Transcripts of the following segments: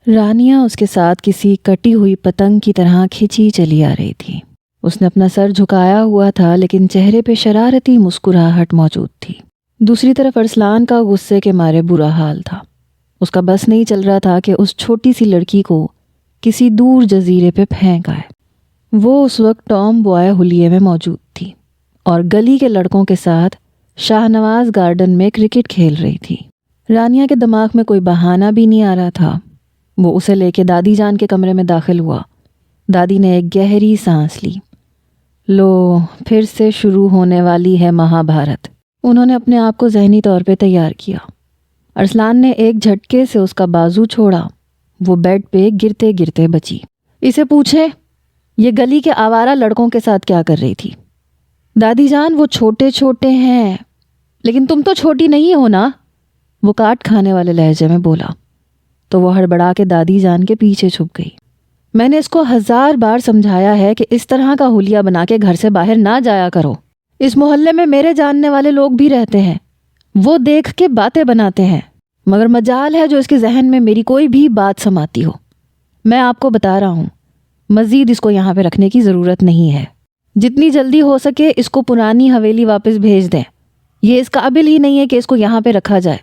رانیہ اس کے ساتھ کسی کٹی ہوئی پتنگ کی طرح کھینچی چلی آ رہی تھی۔ اس نے اپنا سر جھکایا ہوا تھا لیکن چہرے پہ شرارتی مسکراہٹ موجود تھی۔ دوسری طرف ارسلان کا غصے کے مارے برا حال تھا۔ اس کا بس نہیں چل رہا تھا کہ اس چھوٹی سی لڑکی کو کسی دور جزیرے پہ پھینک آئے۔ وہ اس وقت ٹام بوائے حلیے میں موجود تھی اور گلی کے لڑکوں کے ساتھ شاہ نواز گارڈن میں کرکٹ کھیل رہی تھی۔ رانیہ کے دماغ میں کوئی بہانہ بھی نہیں آ رہا تھا۔ وہ اسے لے کے دادی جان کے کمرے میں داخل ہوا۔ دادی نے ایک گہری سانس لی۔ لو، پھر سے شروع ہونے والی ہے مہابھارت۔ انہوں نے اپنے آپ کو ذہنی طور پہ تیار کیا۔ ارسلان نے ایک جھٹکے سے اس کا بازو چھوڑا۔ وہ بیڈ پہ گرتے گرتے بچی۔ اسے پوچھیں یہ گلی کے آوارہ لڑکوں کے ساتھ کیا کر رہی تھی؟ دادی جان وہ چھوٹے چھوٹے ہیں، لیکن تم تو چھوٹی نہیں ہو نا، وہ کاٹ کھانے والے لہجے میں بولا۔ تو وہ ہڑبڑا کے دادی جان کے پیچھے چھپ گئی۔ میں نے اس کو 1000 بار سمجھایا ہے کہ اس طرح کا حلیہ بنا کے گھر سے باہر نہ جایا کرو۔ اس محلے میں میرے جاننے والے لوگ بھی رہتے ہیں، وہ دیکھ کے باتیں بناتے ہیں، مگر مجال ہے جو اس کے ذہن میں میری کوئی بھی بات سماتی ہو۔ میں آپ کو بتا رہا ہوں، مزید اس کو یہاں پہ رکھنے کی ضرورت نہیں ہے۔ جتنی جلدی ہو سکے اس کو پرانی حویلی واپس بھیج دیں۔ یہ اس قابل ہی نہیں ہے کہ اس کو یہاں پہ رکھا جائے۔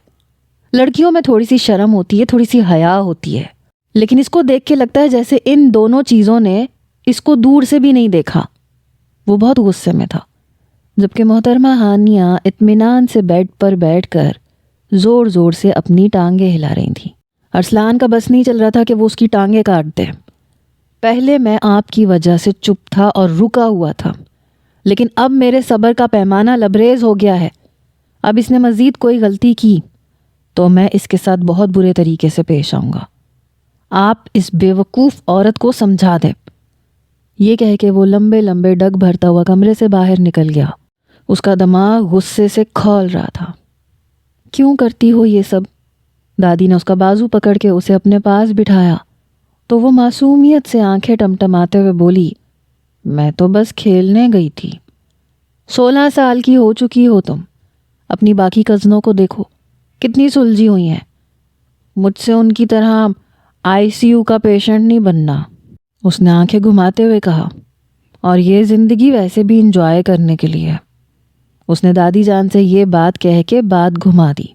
لڑکیوں میں تھوڑی سی شرم ہوتی ہے، تھوڑی سی حیا ہوتی ہے، لیکن اس کو دیکھ کے لگتا ہے جیسے ان دونوں چیزوں نے اس کو دور سے بھی نہیں دیکھا۔ وہ بہت غصے میں تھا، جبکہ محترمہ ہانیہ اطمینان سے بیڈ پر بیٹھ کر زور زور سے اپنی ٹانگیں ہلا رہی تھیں۔ ارسلان کا بس نہیں چل رہا تھا کہ وہ اس کی ٹانگیں کاٹ دے۔ پہلے میں آپ کی وجہ سے چپ تھا اور رکا ہوا تھا، لیکن اب میرے صبر کا پیمانہ لبریز ہو گیا ہے۔ اب اس نے مزید کوئی غلطی کی تو میں اس کے ساتھ بہت برے طریقے سے پیش آؤں گا۔ آپ اس بیوقوف عورت کو سمجھا دیں۔ یہ کہہ کے وہ لمبے لمبے ڈگ بھرتا ہوا کمرے سے باہر نکل گیا۔ اس کا دماغ غصے سے کھول رہا تھا۔ کیوں کرتی ہو یہ سب؟ دادی نے اس کا بازو پکڑ کے اسے اپنے پاس بٹھایا تو وہ معصومیت سے آنکھیں ٹمٹماتے ہوئے بولی، میں تو بس کھیلنے گئی تھی۔ 16 سال کی ہو چکی ہو تم۔ اپنی باقی کزنوں کو دیکھو، کتنی سلجھی ہوئی ہیں۔ مجھ سے ان کی طرح ICU کا پیشنٹ نہیں بننا، اس نے آنکھیں گھماتے ہوئے کہا۔ اور یہ زندگی ویسے بھی انجوائے کرنے کے لیے۔ اس نے دادی جان سے یہ بات کہہ کے بات گھما دی۔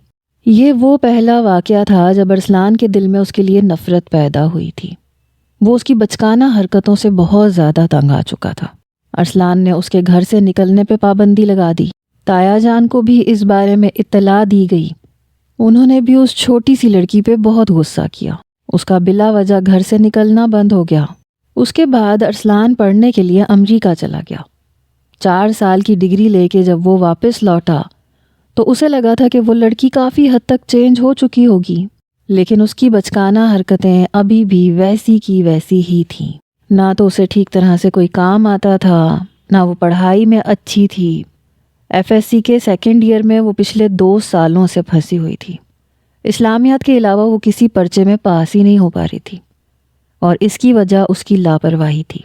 یہ وہ پہلا واقعہ تھا جب ارسلان کے دل میں اس کے لیے نفرت پیدا ہوئی تھی۔ وہ اس کی بچکانہ حرکتوں سے بہت زیادہ تنگ آ چکا تھا۔ ارسلان نے اس کے گھر سے نکلنے پہ پابندی لگا دی۔ تایا جان کو بھی اس بارے میں اطلاع دی گئی۔ انہوں نے بھی اس چھوٹی سی لڑکی پہ بہت غصہ کیا۔ اس کا بلا وجہ گھر سے نکلنا بند ہو گیا۔ اس کے بعد ارسلان پڑھنے کے لیے امریکہ چلا گیا۔ 4 سال کی ڈگری لے کے جب وہ واپس لوٹا تو اسے لگا تھا کہ وہ لڑکی کافی حد تک چینج ہو چکی ہوگی، لیکن اس کی بچکانہ حرکتیں ابھی بھی ویسی کی ویسی ہی تھیں۔ نہ تو اسے ٹھیک طرح سے کوئی کام آتا تھا، نہ وہ پڑھائی میں اچھی تھی۔ FSC کے 2nd ایئر میں وہ پچھلے 2 سالوں سے پھنسی ہوئی تھی۔ اسلامیات کے علاوہ وہ کسی پرچے میں پاس ہی نہیں ہو پا رہی تھی، اور اس کی وجہ اس کی لاپرواہی تھی۔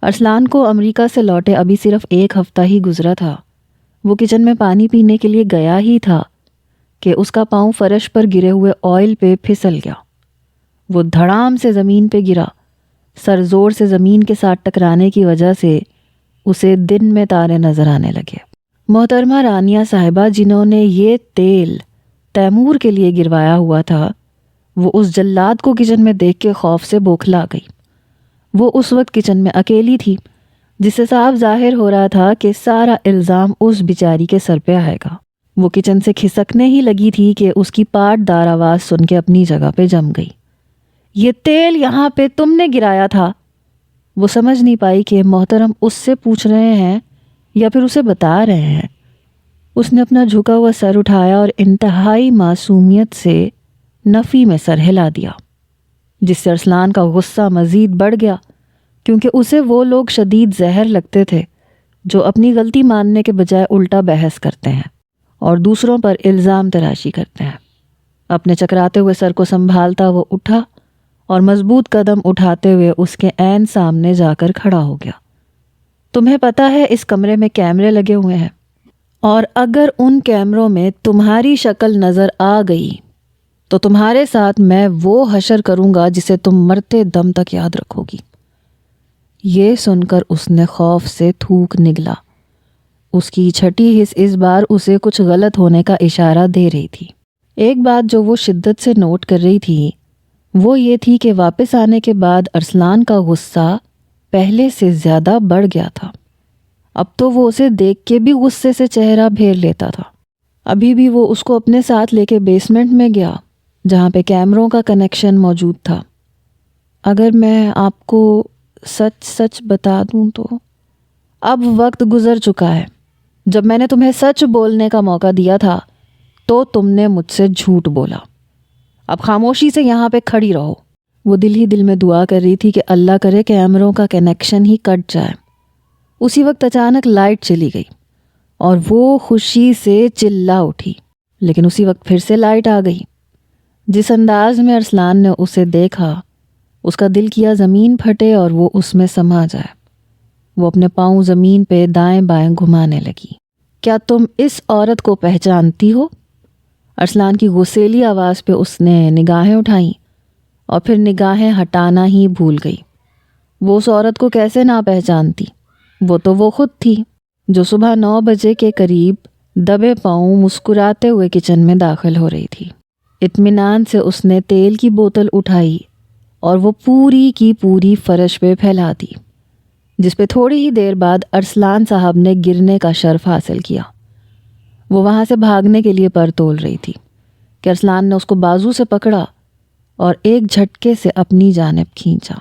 ارسلان کو امریکہ سے لوٹے ابھی صرف 1 ہفتہ ہی گزرا تھا۔ وہ کچن میں پانی پینے کے لیے گیا ہی تھا کہ اس کا پاؤں فرش پر گرے ہوئے آئل پہ پھسل گیا۔ وہ دھڑام سے زمین پہ گرا۔ سر زور سے زمین کے ساتھ ٹکرانے کی وجہ سے اسے دن میں تارے نظر آنے لگے۔ محترمہ رانیہ صاحبہ جنہوں نے یہ تیل تیمور کے لیے گروایا ہوا تھا، وہ اس جلاد کو کچن میں دیکھ کے خوف سے بوکھلا گئی۔ وہ اس وقت کچن میں اکیلی تھی، جس سے صاف ظاہر ہو رہا تھا کہ سارا الزام اس بیچاری کے سر پہ آئے گا۔ وہ کچن سے کھسکنے ہی لگی تھی کہ اس کی پاٹ دار آواز سن کے اپنی جگہ پہ جم گئی۔ یہ تیل یہاں پہ تم نے گرایا تھا؟ وہ سمجھ نہیں پائی کہ محترم اس سے پوچھ رہے ہیں یا پھر اسے بتا رہے ہیں۔ اس نے اپنا جھکا ہوا سر اٹھایا اور انتہائی معصومیت سے نفی میں سر ہلا دیا، جس سے ارسلان کا غصہ مزید بڑھ گیا، کیونکہ اسے وہ لوگ شدید زہر لگتے تھے جو اپنی غلطی ماننے کے بجائے الٹا بحث کرتے ہیں اور دوسروں پر الزام تراشی کرتے ہیں۔ اپنے چکراتے ہوئے سر کو سنبھالتا وہ اٹھا اور مضبوط قدم اٹھاتے ہوئے اس کے عین سامنے جا کر کھڑا ہو گیا۔ تمہیں پتہ ہے اس کمرے میں کیمرے لگے ہوئے ہیں، اور اگر ان کیمروں میں تمہاری شکل نظر آ گئی تو تمہارے ساتھ میں وہ حشر کروں گا جسے تم مرتے دم تک یاد رکھو گی۔ یہ سن کر اس نے خوف سے تھوک نگلا۔ اس کی چھٹی حس اس بار اسے کچھ غلط ہونے کا اشارہ دے رہی تھی۔ ایک بات جو وہ شدت سے نوٹ کر رہی تھی وہ یہ تھی کہ واپس آنے کے بعد ارسلان کا غصہ پہلے سے زیادہ بڑھ گیا تھا۔ اب تو وہ اسے دیکھ کے بھی غصے سے چہرہ پھیر لیتا تھا۔ ابھی بھی وہ اس کو اپنے ساتھ لے کے بیسمنٹ میں گیا جہاں پہ کیمروں کا کنیکشن موجود تھا۔ اگر میں آپ کو سچ سچ بتا دوں تو اب وقت گزر چکا ہے۔ جب میں نے تمہیں سچ بولنے کا موقع دیا تھا تو تم نے مجھ سے جھوٹ بولا۔ اب خاموشی سے یہاں پہ کھڑی رہو۔ وہ دل ہی دل میں دعا کر رہی تھی کہ اللہ کرے کیمروں کا کنیکشن ہی کٹ جائے۔ اسی وقت اچانک لائٹ چلی گئی اور وہ خوشی سے چلا اٹھی، لیکن اسی وقت پھر سے لائٹ آ گئی۔ جس انداز میں ارسلان نے اسے دیکھا اس کا دل کیا زمین پھٹے اور وہ اس میں سما جائے۔ وہ اپنے پاؤں زمین پہ دائیں بائیں گھمانے لگی۔ کیا تم اس عورت کو پہچانتی ہو؟ ارسلان کی غصیلی آواز پہ اس نے نگاہیں اٹھائیں اور پھر نگاہیں ہٹانا ہی بھول گئی۔ وہ اس عورت کو کیسے نہ پہچانتی؟ وہ تو وہ خود تھی جو صبح 9 بجے کے قریب دبے پاؤں مسکراتے ہوئے کچن میں داخل ہو رہی تھی۔ اطمینان سے اس نے تیل کی بوتل اٹھائی اور وہ پوری کی پوری فرش پہ پھیلا دی، جس پہ تھوڑی ہی دیر بعد ارسلان صاحب نے گرنے کا شرف حاصل کیا۔ وہ وہاں سے بھاگنے کے لیے پر تول رہی تھی کہ ارسلان نے اس کو بازو سے پکڑا اور ایک جھٹکے سے اپنی جانب کھینچا۔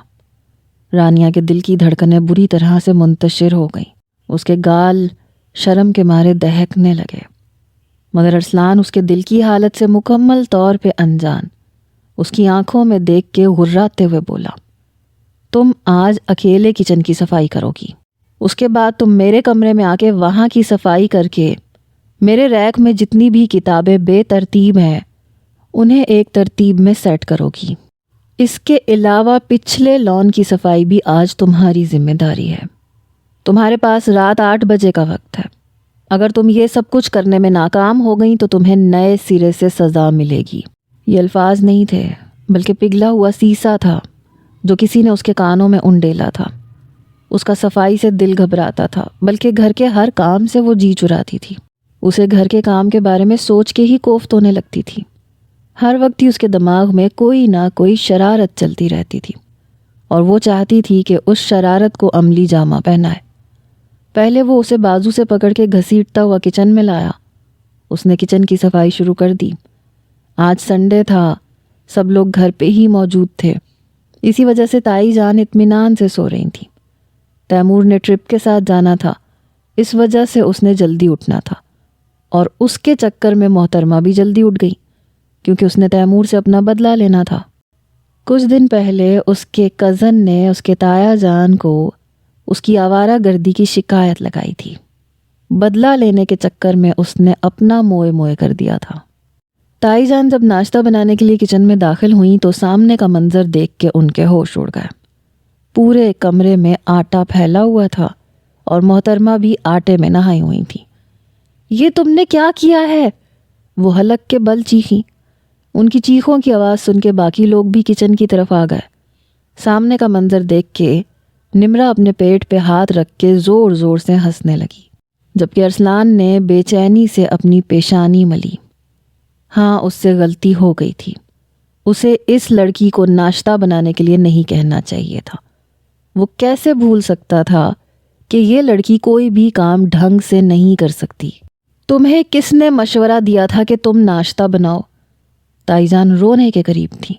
رانیہ کے دل کی دھڑکنیں بری طرح سے منتشر ہو گئیں۔ اس کے گال شرم کے مارے دہکنے لگے، مگر ارسلان اس کے دل کی حالت سے مکمل طور پہ انجان اس کی آنکھوں میں دیکھ کے غراتے ہوئے بولا، تم آج اکیلے کچن کی صفائی کرو گی، اس کے بعد تم میرے کمرے میں آ کے وہاں کی صفائی کر کے میرے ریک میں جتنی بھی کتابیں بے ترتیب ہیں انہیں ایک ترتیب میں سیٹ کرو گی۔ اس کے علاوہ پچھلے لان کی صفائی بھی آج تمہاری ذمہ داری ہے۔ تمہارے پاس رات 8 بجے کا وقت ہے۔ اگر تم یہ سب کچھ کرنے میں ناکام ہو گئیں تو تمہیں نئے سرے سے سزا ملے گی۔ یہ الفاظ نہیں تھے بلکہ پگھلا ہوا سیسا تھا جو کسی نے اس کے کانوں میں انڈیلا تھا۔ اس کا صفائی سے دل گھبراتا تھا بلکہ گھر کے ہر کام سے وہ جی چراتی تھی۔ اسے گھر کے کام کے بارے میں سوچ کے ہی کوفت ہونے لگتی تھی۔ ہر وقت ہی اس کے دماغ میں کوئی نہ کوئی شرارت چلتی رہتی تھی اور وہ چاہتی تھی کہ اس شرارت کو عملی جامہ پہنائے۔ پہلے وہ اسے بازو سے پکڑ کے گھسیٹتا ہوا کچن میں لایا۔ اس نے کچن کی صفائی شروع کر دی۔ آج سنڈے تھا، سب لوگ گھر پہ ہی موجود تھے، اسی وجہ سے تائی جان اطمینان سے سو رہی تھیں۔ تیمور نے ٹرپ کے ساتھ جانا تھا، اس وجہ سے اس نے جلدی اٹھنا تھا، اور اس کے چکر میں محترمہ بھی جلدی اٹھ گئی کیونکہ اس نے تیمور سے اپنا بدلہ لینا تھا۔ کچھ دن پہلے اس کے کزن نے اس کے تایا جان کو اس کی آوارہ گردی کی شکایت لگائی تھی۔ بدلہ لینے کے چکر میں اس نے اپنا موئے موئے کر دیا تھا۔ تائی جان جب ناشتہ بنانے کے لیے کچن میں داخل ہوئیں تو سامنے کا منظر دیکھ کے ان کے ہوش اڑ گئے۔ پورے کمرے میں آٹا پھیلا ہوا تھا اور محترمہ بھی آٹے میں نہائی ہوئی تھی۔ یہ تم نے کیا کیا ہے؟ وہ حلق کے بل چیخیں۔ ان کی چیخوں کی آواز سن کے باقی لوگ بھی کچن کی طرف آ گئے۔ سامنے کا منظر دیکھ کے نمرا اپنے پیٹ پہ ہاتھ رکھ کے زور زور سے ہنسنے لگی، جبکہ ارسلان نے بے چینی سے اپنی پیشانی ملی۔ ہاں، اس سے غلطی ہو گئی تھی۔ اسے اس لڑکی کو ناشتہ بنانے کے لیے نہیں کہنا چاہیے تھا۔ وہ کیسے بھول سکتا تھا کہ یہ لڑکی کوئی بھی کام ڈھنگ سے نہیں کر سکتی؟ تمہیں کس نے مشورہ دیا تھا کہ تم ناشتہ بناؤ؟ تائی جان رونے کے قریب تھی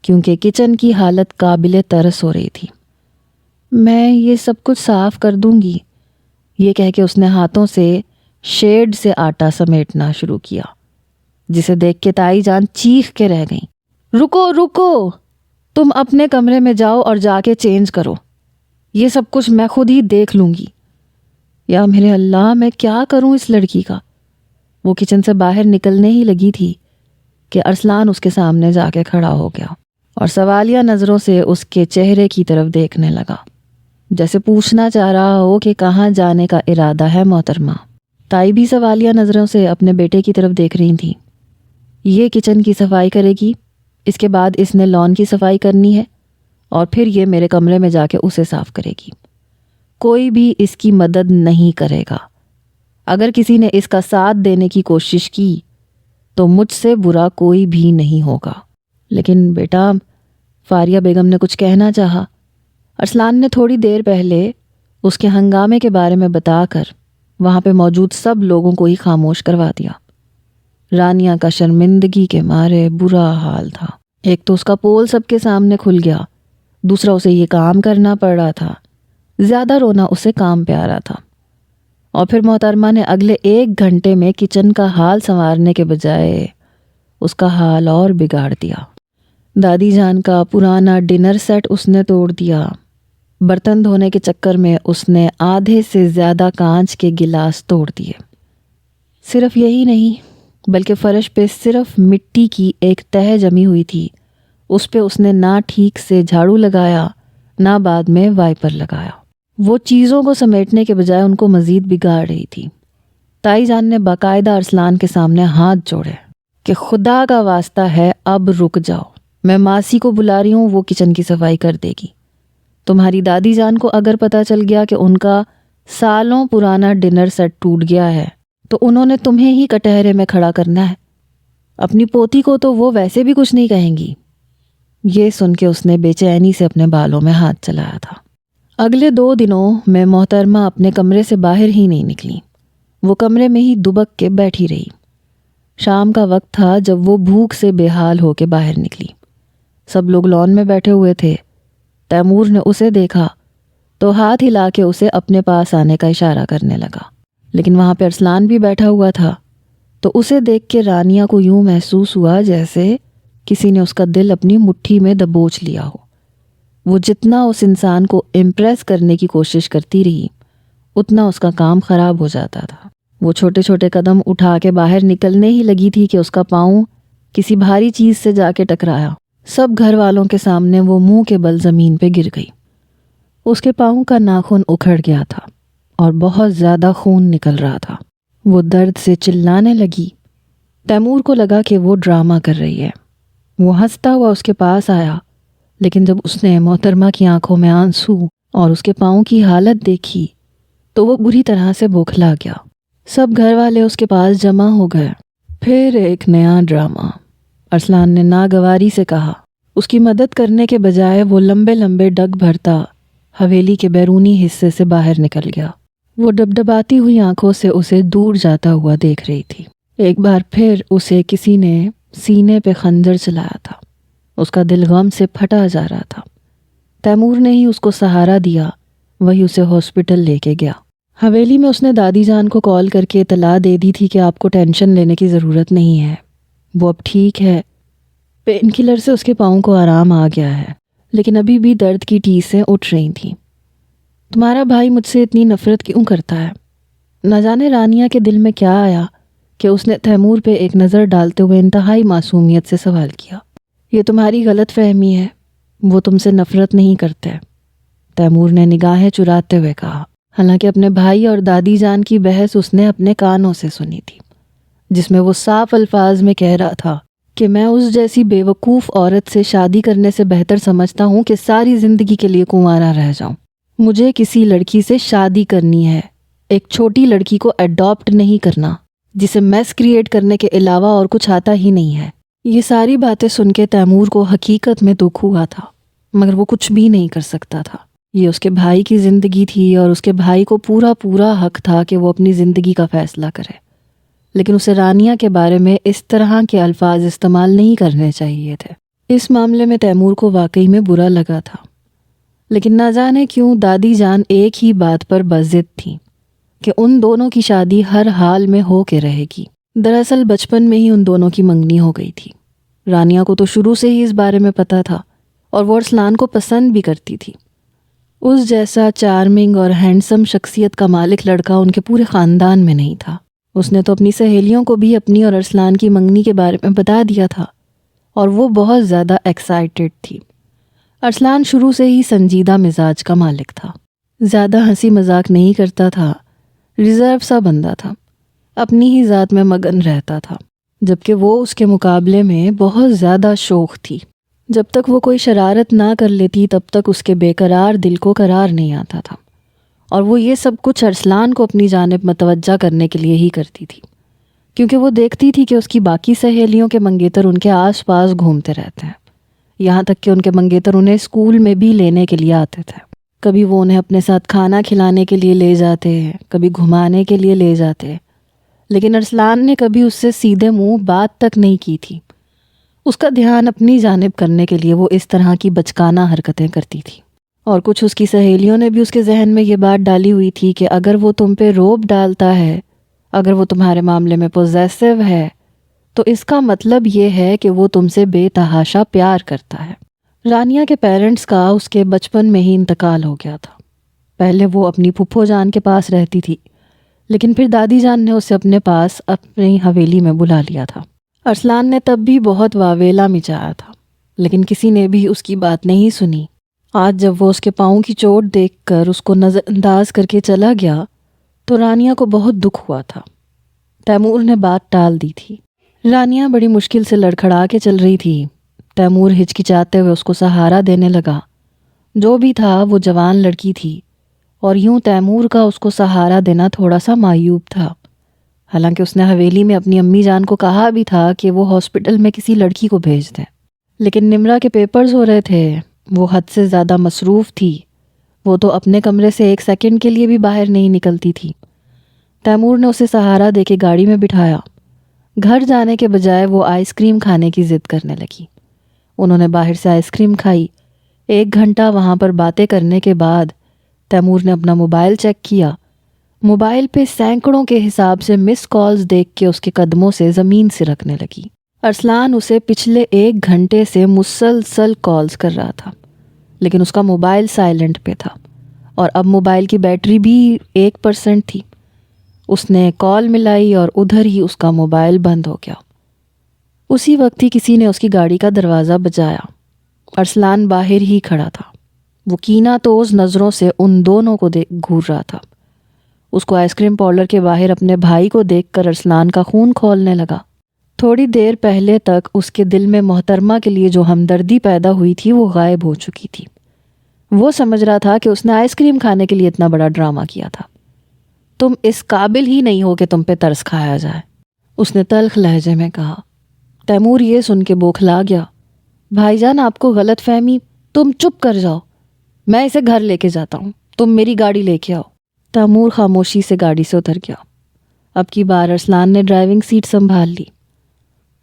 کیونکہ کچن کی حالت قابل ترس ہو رہی تھی۔ میں یہ سب کچھ صاف کر دوں گی، یہ کہہ کے اس نے ہاتھوں سے شیڈ سے آٹا سمیٹنا شروع کیا، جسے دیکھ کے تائی جان چیخ کے رہ گئیں۔ رکو رکو، تم اپنے کمرے میں جاؤ اور جا کے چینج کرو، یہ سب کچھ میں خود ہی دیکھ لوں گی۔ یا میرے اللہ، میں کیا کروں اس لڑکی کا؟ وہ کچن سے باہر نکلنے ہی لگی تھی کہ ارسلان اس کے سامنے جا کے کھڑا ہو گیا اور سوالیہ نظروں سے اس کے چہرے کی طرف دیکھنے لگا، جیسے پوچھنا چاہ رہا ہو کہ کہاں جانے کا ارادہ ہے محترمہ۔ تائی بھی سوالیہ نظروں سے اپنے بیٹے کی طرف دیکھ رہی تھی۔ یہ کچن کی صفائی کرے گی، اس کے بعد اس نے لان کی صفائی کرنی ہے، اور پھر یہ میرے کمرے میں جا کے اسے صاف کرے گی۔ کوئی بھی اس کی مدد نہیں کرے گا۔ اگر کسی نے اس کا ساتھ دینے کی کوشش کی تو مجھ سے برا کوئی بھی نہیں ہوگا۔ لیکن بیٹا، فاریہ بیگم نے کچھ کہنا چاہا۔ ارسلان نے تھوڑی دیر پہلے اس کے ہنگامے کے بارے میں بتا کر وہاں پہ موجود سب لوگوں کو ہی خاموش کروا دیا۔ رانیہ کا شرمندگی کے مارے برا حال تھا۔ ایک تو اس کا پول سب کے سامنے کھل گیا، دوسرا اسے یہ کام کرنا پڑ رہا تھا۔ زیادہ رونا اسے کام پہ آ رہا تھا۔ اور پھر محترمہ نے اگلے 1 گھنٹے میں کچن کا حال سنوارنے کے بجائے اس کا حال اور بگاڑ دیا۔ دادی جان کا پرانا ڈنر سیٹ اس نے توڑ دیا۔ برتن دھونے کے چکر میں اس نے آدھے سے زیادہ کانچ کے گلاس توڑ دیے۔ صرف یہی نہیں بلکہ فرش پہ صرف مٹی کی ایک تہہ جمی ہوئی تھی، اس پہ اس نے نہ ٹھیک سے جھاڑو لگایا نہ بعد میں وائپر لگایا۔ وہ چیزوں کو سمیٹنے کے بجائے ان کو مزید بگاڑ رہی تھی۔ تائی جان نے باقاعدہ ارسلان کے سامنے ہاتھ جوڑے کہ خدا کا واسطہ ہے اب رک جاؤ، میں ماسی کو بلا رہی ہوں، وہ کچن کی صفائی کر دے گی۔ تمہاری دادی جان کو اگر پتہ چل گیا کہ ان کا سالوں پرانا ڈنر سیٹ ٹوٹ گیا ہے تو انہوں نے تمہیں ہی کٹہرے میں کھڑا کرنا ہے۔ اپنی پوتی کو تو وہ ویسے بھی کچھ نہیں کہیں گی۔ یہ سن کے اس نے بے چینی سے اپنے بالوں میں ہاتھ چلایا تھا۔ اگلے 2 دنوں میں محترمہ اپنے کمرے سے باہر ہی نہیں نکلی۔ وہ کمرے میں ہی دبک کے بیٹھی رہی۔ شام کا وقت تھا جب وہ بھوک سے بے حال ہو کے باہر نکلی۔ سب لوگ لان میں بیٹھے ہوئے تھے۔ تیمور نے اسے دیکھا تو ہاتھ ہلا کے اسے اپنے پاس آنے کا اشارہ کرنے لگا، لیکن وہاں پہ ارسلان بھی بیٹھا ہوا تھا، تو اسے دیکھ کے رانیہ کو یوں محسوس ہوا جیسے کسی نے اس کا دل اپنی مٹھی میں دبوچ لیا ہو۔ وہ جتنا اس انسان کو امپریس کرنے کی کوشش کرتی رہی اتنا اس کا کام خراب ہو جاتا تھا۔ وہ چھوٹے چھوٹے قدم اٹھا کے باہر نکلنے ہی لگی تھی کہ اس کا پاؤں کسی بھاری چیز سے جا کے ٹکرایا۔ سب گھر والوں کے سامنے وہ منہ کے بل زمین پہ گر گئی۔ اس کے پاؤں کا ناخن اکھڑ گیا تھا اور بہت زیادہ خون نکل رہا تھا۔ وہ درد سے چلانے لگی۔ تیمور کو لگا کہ وہ ڈرامہ کر رہی ہے۔ وہ ہنستا ہوا اس کے پاس آیا، لیکن جب اس نے محترمہ کی آنکھوں میں آنسو اور اس کے پاؤں کی حالت دیکھی تو وہ بری طرح سے بوکھلا گیا۔ سب گھر والے اس کے پاس جمع ہو گئے۔ پھر ایک نیا ڈرامہ، ارسلان نے ناگواری سے کہا۔ اس کی مدد کرنے کے بجائے وہ لمبے لمبے ڈگ بھرتا حویلی کے بیرونی حصے سے باہر نکل گیا۔ وہ ڈبڈباتی ہوئی آنکھوں سے اسے دور جاتا ہوا دیکھ رہی تھی۔ ایک بار پھر اسے کسی نے سینے پہ خنجر چلایا تھا۔ اس کا دل غم سے پھٹا جا رہا تھا۔ تیمور نے ہی اس کو سہارا دیا، وہی اسے ہاسپٹل لے کے گیا۔ حویلی میں اس نے دادی جان کو کال کر کے اطلاع دے دی تھی کہ آپ کو ٹینشن لینے کی ضرورت نہیں ہے، وہ اب ٹھیک ہے، پین کلر سے اس کے پاؤں کو آرام آ گیا ہے، لیکن ابھی بھی درد کی ٹیسیں اٹھ رہی تھیں۔ تمہارا بھائی مجھ سے اتنی نفرت کیوں کرتا ہے؟ نہ جانے رانیہ کے دل میں کیا آیا کہ اس نے تیمور پہ ایک نظر ڈالتے ہوئے انتہائی معصومیت سے سوال کیا۔ یہ تمہاری غلط فہمی ہے، وہ تم سے نفرت نہیں کرتے، تیمور نے نگاہیں چراتے ہوئے کہا۔ حالانکہ اپنے بھائی اور دادی جان کی بحث اس نے اپنے کانوں سے سنی تھی، جس میں وہ صاف الفاظ میں کہہ رہا تھا کہ میں اس جیسی بے وقوف عورت سے شادی کرنے سے بہتر سمجھتا ہوں کہ ساری زندگی کے لیے کنوارا رہ جاؤں۔ مجھے کسی لڑکی سے شادی کرنی ہے، ایک چھوٹی لڑکی کو اڈاپٹ نہیں کرنا جسے میس کریٹ کرنے کے علاوہ اور کچھ آتا ہی نہیں ہے۔ یہ ساری باتیں سن کے تیمور کو حقیقت میں دکھ ہوا تھا، مگر وہ کچھ بھی نہیں کر سکتا تھا۔ یہ اس کے بھائی کی زندگی تھی اور اس کے بھائی کو پورا حق تھا کہ وہ اپنی زندگی کا فیصلہ کرے، لیکن اسے رانیہ کے بارے میں اس طرح کے الفاظ استعمال نہیں کرنے چاہیے تھے۔ اس معاملے میں تیمور کو واقعی میں برا لگا تھا، لیکن نہ جانے کیوں دادی جان ایک ہی بات پر بضد تھیں کہ ان دونوں کی شادی ہر حال میں ہو کے رہے گی۔ دراصل بچپن میں ہی ان دونوں کی منگنی ہو گئی تھی۔ رانیہ کو تو شروع سے ہی اس بارے میں پتہ تھا اور وہ ارسلان کو پسند بھی کرتی تھی۔ اس جیسا چارمنگ اور ہینڈسم شخصیت کا مالک لڑکا ان کے پورے خاندان میں نہیں تھا۔ اس نے تو اپنی سہیلیوں کو بھی اپنی اور ارسلان کی منگنی کے بارے میں بتا دیا تھا اور وہ بہت زیادہ ایکسائٹڈ تھی۔ ارسلان شروع سے ہی سنجیدہ مزاج کا مالک تھا، زیادہ ہنسی مذاق نہیں کرتا تھا، ریزرو سا بندہ تھا، اپنی ہی ذات میں مگن رہتا تھا۔ جبکہ وہ اس کے مقابلے میں بہت زیادہ شوخ تھی۔ جب تک وہ کوئی شرارت نہ کر لیتی تب تک اس کے بے قرار دل کو قرار نہیں آتا تھا، اور وہ یہ سب کچھ ارسلان کو اپنی جانب متوجہ کرنے کے لیے ہی کرتی تھی، کیونکہ وہ دیکھتی تھی کہ اس کی باقی سہیلیوں کے منگیتر ان کے آس پاس گھومتے رہتے ہیں، یہاں تک کہ ان کے منگیتر انہیں اسکول میں بھی لینے کے لیے آتے تھے۔ کبھی وہ انہیں اپنے ساتھ کھانا کھلانے کے لیے لے جاتے، کبھی گھمانے کے لیے لے جاتے، لیکن ارسلان نے کبھی اس سے سیدھے منہ بات تک نہیں کی تھی۔ اس کا دھیان اپنی جانب کرنے کے لیے وہ اس طرح کی بچکانہ حرکتیں کرتی تھی، اور کچھ اس کی سہیلیوں نے بھی اس کے ذہن میں یہ بات ڈالی ہوئی تھی کہ اگر وہ تم پہ روب ڈالتا ہے، اگر وہ تمہارے معاملے میں پوزیسو ہے، تو اس کا مطلب یہ ہے کہ وہ تم سے بے تحاشا پیار کرتا ہے۔ رانیہ کے پیرنٹس کا اس کے بچپن میں ہی انتقال ہو گیا تھا۔ پہلے وہ اپنی پھپھو جان کے پاس رہتی تھی، لیکن پھر دادی جان نے اسے اپنے پاس اپنی حویلی میں بلا لیا تھا۔ ارسلان نے تب بھی بہت واویلا مچایا تھا، لیکن کسی نے بھی اس کی بات نہیں سنی۔ آج جب وہ اس کے پاؤں کی چوٹ دیکھ کر اس کو نظر انداز کر کے چلا گیا تو رانیہ کو بہت دکھ ہوا تھا۔ تیمور نے بات ٹال دی تھی۔ رانیہ بڑی مشکل سے لڑکھڑا کے چل رہی تھی۔ تیمور ہچکچاتے ہوئے اس کو سہارا دینے لگا۔ جو بھی تھا وہ جوان لڑکی تھی، اور یوں تیمور کا اس کو سہارا دینا تھوڑا سا معیوب تھا۔ حالانکہ اس نے حویلی میں اپنی امی جان کو کہا بھی تھا کہ وہ ہاسپٹل میں کسی لڑکی کو بھیج دیں، لیکن نمرا کے پیپرز ہو رہے تھے، وہ حد سے زیادہ مصروف تھی، وہ تو اپنے کمرے سے ایک سیکنڈ کے لیے بھی باہر نہیں نکلتی تھی۔ تیمور نے اسے سہارا دے کے گاڑی میں بٹھایا۔ گھر جانے کے بجائے وہ آئس کریم کھانے کی ضد کرنے لگی۔ انہوں نے باہر سے آئس کریم کھائی۔ 1 گھنٹہ وہاں پر باتیں کرنے کے بعد تیمور نے اپنا موبائل چیک کیا۔ موبائل پہ سینکڑوں کے حساب سے مس کالز دیکھ کے اس کے قدموں سے زمین سرکنے لگی۔ ارسلان اسے پچھلے 1 گھنٹے سے مسلسل کالز کر رہا تھا، لیکن اس کا موبائل سائلنٹ پہ تھا، اور اب موبائل کی بیٹری بھی 1% تھی۔ اس نے کال ملائی اور ادھر ہی اس کا موبائل بند ہو گیا۔ اسی وقت ہی کسی نے اس کی گاڑی کا دروازہ بجایا۔ ارسلان باہر ہی کھڑا تھا۔ وہ کینہ توز نظروں سے ان دونوں کو گھور رہا تھا۔ اس کو آئس کریم پارلر کے باہر اپنے بھائی کو دیکھ کر ارسلان کا خون کھولنے لگا۔ تھوڑی دیر پہلے تک اس کے دل میں محترمہ کے لیے جو ہمدردی پیدا ہوئی تھی وہ غائب ہو چکی تھی۔ وہ سمجھ رہا تھا کہ اس نے آئس کریم کھانے کے لیے اتنا بڑا ڈرامہ کیا تھا۔ تم اس قابل ہی نہیں ہو کہ تم پہ ترس کھایا جائے، اس نے تلخ لہجے میں کہا۔ تیمور یہ سن کے بوکھلا گیا۔ بھائی جان، آپ کو غلط فہمی، تم چپ کر جاؤ، میں اسے گھر لے کے جاتا ہوں، تم میری گاڑی لے کے آؤ۔ تیمور خاموشی سے گاڑی سے اتر گیا۔ اب کی بار ارسلان نے ڈرائیونگ سیٹ سنبھال لی۔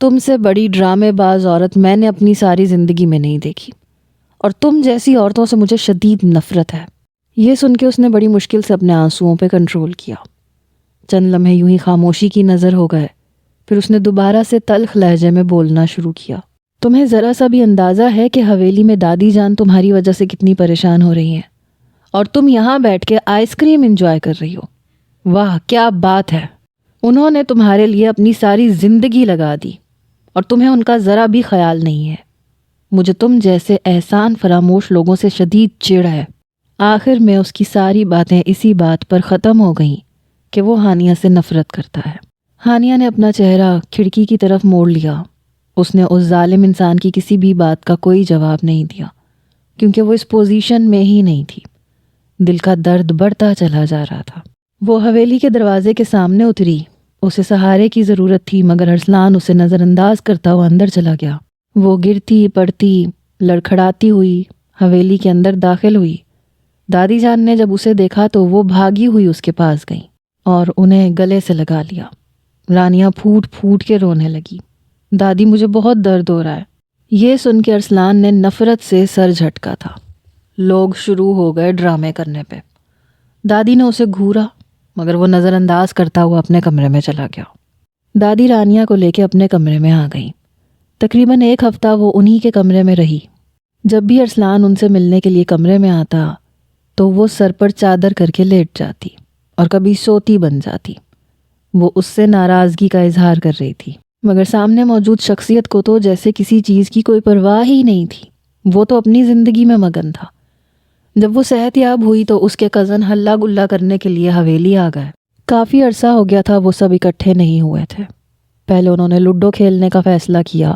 تم سے بڑی ڈرامے باز عورت میں نے اپنی ساری زندگی میں نہیں دیکھی، اور تم جیسی عورتوں سے مجھے شدید نفرت ہے۔ یہ سن کے اس نے بڑی مشکل سے اپنے آنسوؤں پہ کنٹرول کیا۔ چند لمحے یوں ہی خاموشی کی نظر ہو گئے، پھر اس نے دوبارہ سے تلخ لہجے میں بولنا شروع کیا۔ تمہیں ذرا سا بھی اندازہ ہے کہ حویلی میں دادی جان تمہاری وجہ سے کتنی پریشان ہو رہی ہیں، اور تم یہاں بیٹھ کے آئس کریم انجوائے کر رہی ہو؟ واہ کیا بات ہے! انہوں نے تمہارے لیے اپنی ساری زندگی لگا دی، اور تمہیں ان کا ذرا بھی خیال نہیں ہے۔ مجھے تم جیسے احسان فراموش لوگوں سے شدید چڑ ہے۔ آخر میں اس کی ساری باتیں اسی بات پر ختم ہو گئیں کہ وہ ہانیہ سے نفرت کرتا ہے۔ ہانیہ نے اپنا چہرہ کھڑکی کی طرف موڑ لیا۔ اس نے اس ظالم انسان کی کسی بھی بات کا کوئی جواب نہیں دیا، کیونکہ وہ اس پوزیشن میں ہی نہیں تھی۔ دل کا درد بڑھتا چلا جا رہا تھا۔ وہ حویلی کے دروازے کے سامنے اتری۔ اسے سہارے کی ضرورت تھی، مگر ارسلان اسے نظر انداز کرتا ہوا اندر چلا گیا۔ وہ گرتی پڑتی لڑکھڑاتی ہوئی حویلی کے اندر داخل ہوئی۔ دادی جان نے جب اسے دیکھا تو وہ بھاگی ہوئی اس کے پاس گئیں اور انہیں گلے سے لگا لیا۔ رانیہ پھوٹ پھوٹ کے رونے لگی۔ دادی، مجھے بہت درد ہو رہا ہے۔ یہ سن کے ارسلان نے نفرت سے سر جھٹکا تھا۔ لوگ شروع ہو گئے ڈرامے کرنے پہ۔ دادی نے اسے گھورا، مگر وہ نظر انداز کرتا ہوا اپنے کمرے میں چلا گیا۔ دادی رانیہ کو لے کے اپنے کمرے میں آ گئیں۔ تقریباً 1 ہفتہ وہ انہی کے کمرے میں رہی۔ جب بھی ارسلان ان سے ملنے کے لیے کمرے میں آتا تو وہ سر پر چادر کر کے لیٹ جاتی اور کبھی سوتی بن جاتی۔ وہ اس سے ناراضگی کا اظہار کر رہی تھی، مگر سامنے موجود شخصیت کو تو جیسے کسی چیز کی کوئی پرواہ ہی نہیں تھی۔ وہ تو اپنی زندگی میں مگن تھا۔ جب وہ صحت یاب ہوئی تو اس کے کزن ہلا گلا کرنے کے لیے حویلی آ گئے۔ کافی عرصہ ہو گیا تھا وہ سب اکٹھے نہیں ہوئے تھے۔ پہلے انہوں نے لوڈو کھیلنے کا فیصلہ کیا،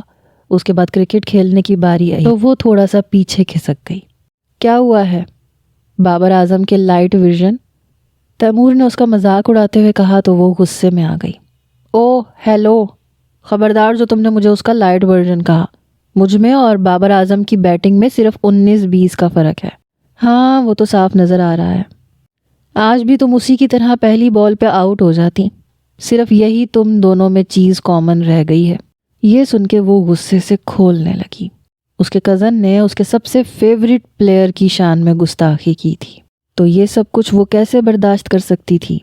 اس کے بعد کرکٹ کھیلنے کی باری آئی تو وہ تھوڑا سا پیچھے کھسک گئی۔ کیا ہوا ہے؟ بابر اعظم کے لائٹ ورژن؟ تیمور نے اس کا مذاق اڑاتے ہوئے کہا تو وہ غصے میں آ گئی۔ او ہیلو، خبردار جو تم نے مجھے اس کا لائٹ ورژن کہا۔ مجھ میں اور بابر اعظم کی بیٹنگ میں صرف 19-20 کا فرق ہے۔ ہاں وہ تو صاف نظر آ رہا ہے۔ آج بھی تم اسی کی طرح پہلی بال پہ آؤٹ ہو جاتی، صرف یہی تم دونوں میں چیز کامن رہ گئی ہے۔ یہ سن کے وہ غصے سے کھولنے لگی۔ اس کے کزن نے اس کے سب سے فیورٹ پلیئر کی شان میں گستاخی کی تھی، تو یہ سب کچھ وہ کیسے برداشت کر سکتی تھی؟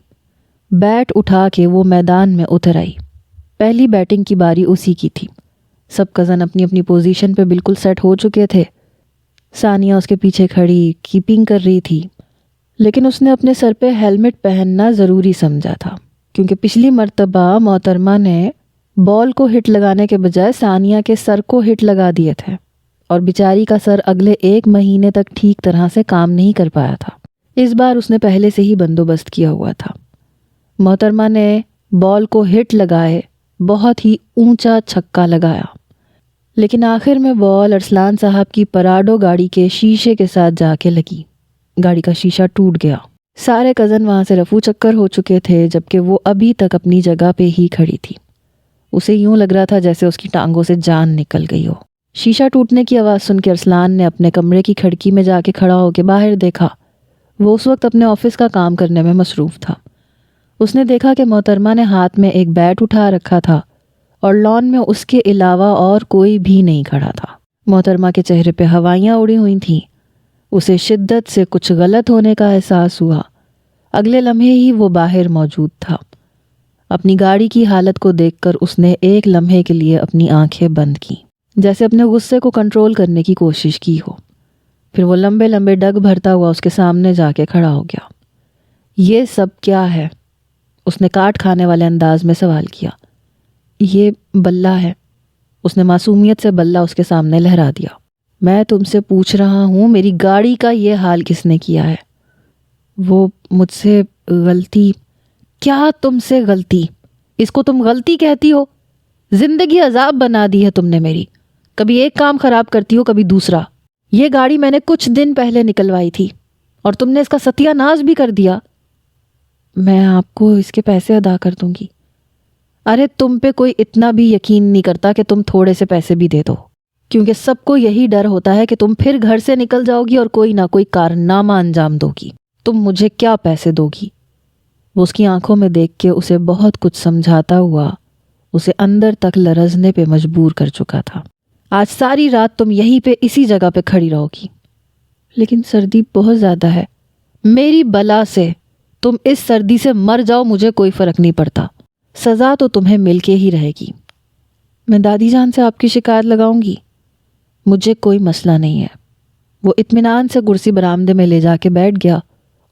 بیٹ اٹھا کے وہ میدان میں اتر آئی۔ پہلی بیٹنگ کی باری اسی کی تھی۔ سب کزن اپنی اپنی پوزیشن پہ بالکل سیٹ ہو چکے تھے۔ ثانیہ اس کے پیچھے کھڑی کیپنگ کر رہی تھی، لیکن اس نے اپنے سر پہ ہیلمٹ پہننا ضروری سمجھا تھا، کیونکہ پچھلی مرتبہ محترمہ نے بال کو ہٹ لگانے کے بجائے ثانیہ کے سر کو ہٹ لگا دیے تھے، اور بیچاری کا سر اگلے 1 مہینے تک ٹھیک طرح سے کام نہیں کر پایا تھا۔ اس بار اس نے پہلے سے ہی بندوبست کیا ہوا تھا۔ محترمہ نے بال کو ہٹ لگائے بہت ہی اونچا چھکا لگایا، لیکن آخر میں بال ارسلان صاحب کی پراڈو گاڑی کے شیشے کے ساتھ جا کے لگی۔ گاڑی کا شیشہ ٹوٹ گیا۔ سارے کزن وہاں سے رفو چکر ہو چکے تھے، جبکہ وہ ابھی تک اپنی جگہ پہ ہی کھڑی تھی۔ اسے یوں لگ رہا تھا جیسے اس کی ٹانگوں سے جان نکل گئی ہو۔ شیشہ ٹوٹنے کی آواز سن کے ارسلان نے اپنے کمرے کی کھڑکی میں جا کے کھڑا ہو کے باہر دیکھا۔ وہ اس وقت اپنے آفس کا کام کرنے میں مصروف تھا۔ اس نے دیکھا کہ محترمہ نے ہاتھ میں ایک بیٹ اٹھا رکھا تھا اور لان میں اس کے علاوہ اور کوئی بھی نہیں کھڑا تھا۔ محترمہ کے چہرے پہ ہوائیاں اڑی ہوئی تھیں۔ اسے شدت سے کچھ غلط ہونے کا احساس ہوا۔ اگلے لمحے ہی وہ باہر موجود تھا۔ اپنی گاڑی کی حالت کو دیکھ کر اس نے ایک لمحے کے لیے اپنی آنکھیں بند کیں، جیسے اپنے غصے کو کنٹرول کرنے کی کوشش کی ہو۔ پھر وہ لمبے لمبے ڈگ بھرتا ہوا اس کے سامنے جا کے کھڑا ہو گیا۔ یہ سب کیا ہے؟ اس نے کاٹ کھانے والے انداز میں سوال کیا۔ یہ بلہ ہے۔ اس نے معصومیت سے بلہ اس کے سامنے لہرا دیا۔ میں تم سے پوچھ رہا ہوں، میری گاڑی کا یہ حال کس نے کیا ہے؟ وہ مجھ سے غلطی۔ کیا تم سے غلطی؟ اس کو تم غلطی کہتی ہو؟ زندگی عذاب بنا دی ہے تم نے میری۔ کبھی ایک کام خراب کرتی ہو، کبھی دوسرا۔ یہ گاڑی میں نے کچھ دن پہلے نکلوائی تھی اور تم نے اس کا ستیہ ناش بھی کر دیا۔ میں آپ کو اس کے پیسے ادا کر دوں گی۔ ارے تم پہ کوئی اتنا بھی یقین نہیں کرتا کہ تم تھوڑے سے پیسے بھی دے دو، کیونکہ سب کو یہی ڈر ہوتا ہے کہ تم پھر گھر سے نکل جاؤ گی اور کوئی نہ کوئی کارنامہ انجام دو گی۔ تم مجھے کیا پیسے دو گی؟ وہ اس کی آنکھوں میں دیکھ کے اسے بہت کچھ سمجھاتا ہوا اسے اندر تک لرزنے پہ مجبور کر چکا تھا۔ آج ساری رات تم یہیں پہ اسی جگہ پہ کھڑی رہو گی۔ لیکن سردی بہت زیادہ ہے۔ میری بلا سے تم اس سردی سے مر جاؤ، مجھے کوئی فرق نہیں پڑتا، سزا تو تمہیں مل کے ہی رہے گی۔ میں دادی جان سے آپ کی شکایت لگاؤں گی۔ مجھے کوئی مسئلہ نہیں ہے۔ وہ اطمینان سے کرسی برآمدے میں لے جا کے بیٹھ گیا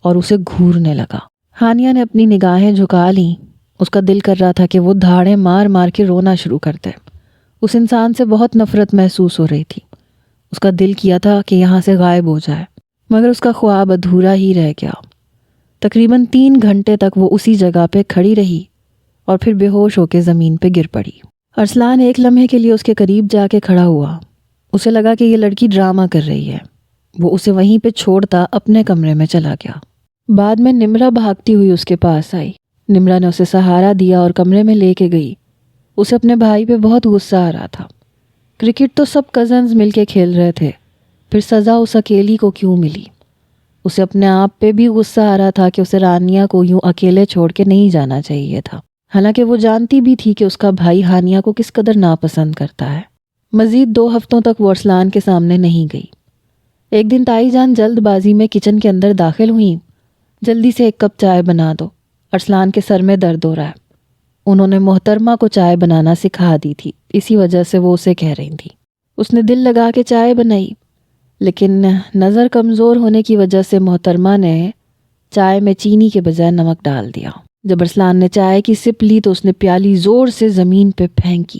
اور اسے گھورنے لگا۔ ہانیہ نے اپنی نگاہیں جھکا لیں۔ اس کا دل کر رہا تھا کہ وہ دھاڑیں مار مار کے رونا شروع کر دے۔ اس انسان سے بہت نفرت محسوس ہو رہی تھی۔ اس کا دل کیا تھا کہ یہاں سے غائب ہو جائے، مگر اس کا خواب ادھورا ہی رہ گیا۔ تقریباً 3 گھنٹے تک وہ اسی جگہ پہ کھڑی رہی اور پھر بے ہوش ہو کے زمین پہ گر پڑی۔ ارسلان ایک لمحے کے لیے اس کے قریب جا کے کھڑا ہوا۔ اسے لگا کہ یہ لڑکی ڈرامہ کر رہی ہے۔ وہ اسے وہیں پہ چھوڑتا اپنے کمرے میں چلا گیا۔ بعد میں نمرا بھاگتی ہوئی اس کے پاس آئی۔ نمرا نے اسے سہارا دیا اور کمرے میں لے کے گئی۔ اسے اپنے بھائی پہ بہت غصہ آ رہا تھا۔ کرکٹ تو سب کزنز مل کے کھیل رہے تھے، پھر سزا اس اکیلی کو کیوں ملی؟ اسے اپنے آپ پہ بھی غصہ آ رہا تھا کہ اسے رانیہ کو یوں اکیلے چھوڑ کے نہیں جانا چاہیے تھا، حالانکہ وہ جانتی بھی تھی کہ اس کا بھائی ہانیہ کو کس قدر ناپسند کرتا ہے۔ مزید 2 ہفتوں تک وہ ارسلان کے سامنے نہیں گئی۔ ایک دن تائی جان جلد بازی میں کچن کے اندر داخل ہوئیں۔ جلدی سے 1 کپ چائے بنا دو، ارسلان کے سر میں درد ہو رہا ہے۔ انہوں نے محترمہ کو چائے بنانا سکھا دی تھی، اسی وجہ سے وہ اسے کہہ رہی تھی۔ اس نے دل لگا کے چائے بنائی، لیکن نظر کمزور ہونے کی وجہ سے محترمہ نے چائے میں چینی کے بجائے نمک ڈال دیا۔ جب ارسلان نے چائے کی سپ لی تو اس نے پیالی زور سے زمین پہ پھینکی۔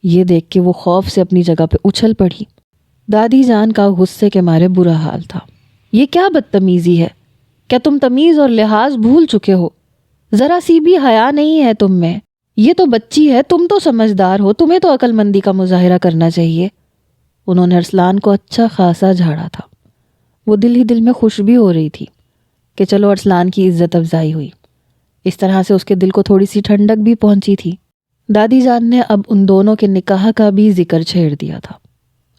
یہ دیکھ کے وہ خوف سے اپنی جگہ پہ اچھل پڑی۔ دادی جان کا غصے کے مارے برا حال تھا۔ یہ کیا بدتمیزی ہے؟ کیا تم تمیز اور لحاظ بھول چکے ہو؟ ذرا سی بھی حیا نہیں ہے تم میں؟ یہ تو بچی ہے، تم تو سمجھدار ہو، تمہیں تو عقل مندی کا مظاہرہ کرنا چاہیے۔ انہوں نے ارسلان کو اچھا خاصا جھاڑا تھا۔ وہ دل ہی دل میں خوش بھی ہو رہی تھی کہ چلو ارسلان کی عزت افزائی ہوئی۔ اس طرح سے اس کے دل کو تھوڑی سی ٹھنڈک بھی پہنچی تھی۔ دادی جان نے اب ان دونوں کے نکاح کا بھی ذکر چھیڑ دیا تھا۔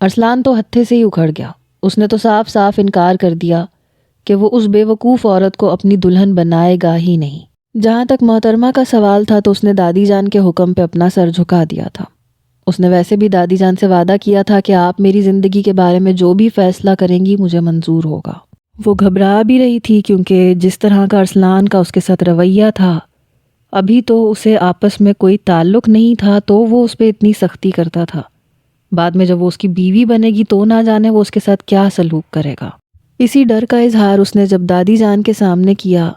ارسلان تو ہتھے سے ہی اکھڑ گیا۔ اس نے تو صاف صاف انکار کر دیا کہ وہ اس بے وقوف عورت کو اپنی دلہن بنائے گا ہی نہیں۔ جہاں تک محترمہ کا سوال تھا تو اس نے دادی جان کے حکم پہ اپنا سر جھکا دیا تھا۔ اس نے ویسے بھی دادی جان سے وعدہ کیا تھا کہ آپ میری زندگی کے بارے میں جو بھی فیصلہ کریں گی مجھے منظور ہوگا۔ وہ گھبرا بھی رہی تھی کیونکہ جس طرح کا ارسلان کا اس کے ساتھ رویہ تھا، ابھی تو اسے آپس میں کوئی تعلق نہیں تھا تو وہ اس پہ اتنی سختی کرتا تھا۔ بعد میں جب وہ اس کی بیوی بنے گی تو نہ جانے وہ اس کے ساتھ کیا سلوک کرے گا۔ اسی ڈر کا اظہار اس نے جب دادی جان کے سامنے کیا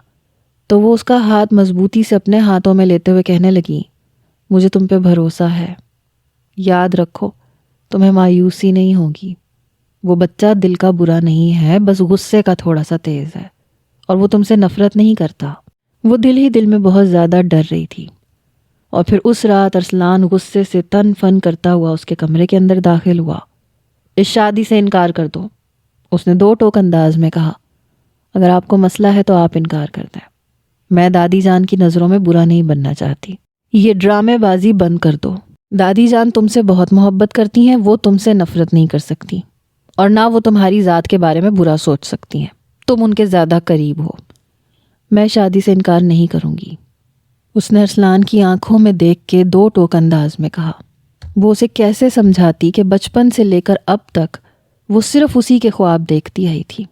تو وہ اس کا ہاتھ مضبوطی سے اپنے ہاتھوں میں لیتے ہوئے کہنے لگی، مجھے تم پہ بھروسہ ہے، یاد رکھو تمہیں مایوسی نہیں ہوگی۔ وہ بچہ دل کا برا نہیں ہے، بس غصے کا تھوڑا سا تیز ہے، اور وہ تم سے نفرت نہیں کرتا۔ وہ دل ہی دل میں بہت زیادہ ڈر رہی تھی۔ اور پھر اس رات ارسلان غصے سے تن فن کرتا ہوا اس کے کمرے کے اندر داخل ہوا۔ اس شادی سے انکار کر دو، اس نے دو ٹوک انداز میں کہا۔ اگر آپ کو مسئلہ ہے تو آپ انکار کر دیں، میں دادی جان کی نظروں میں برا نہیں بننا چاہتی۔ یہ ڈرامے بازی بند کر دو۔ دادی جان تم سے بہت محبت کرتی ہیں، وہ تم سے نفرت نہیں کر سکتی، اور نہ وہ تمہاری ذات کے بارے میں برا سوچ سکتی ہیں، تم ان کے زیادہ قریب ہو۔ میں شادی سے انکار نہیں کروں گی، اس نے ارسلان کی آنکھوں میں دیکھ کے دو ٹوک انداز میں کہا۔ وہ اسے کیسے سمجھاتی کہ بچپن سے لے کر اب تک وہ صرف اسی کے خواب دیکھتی آئی تھی۔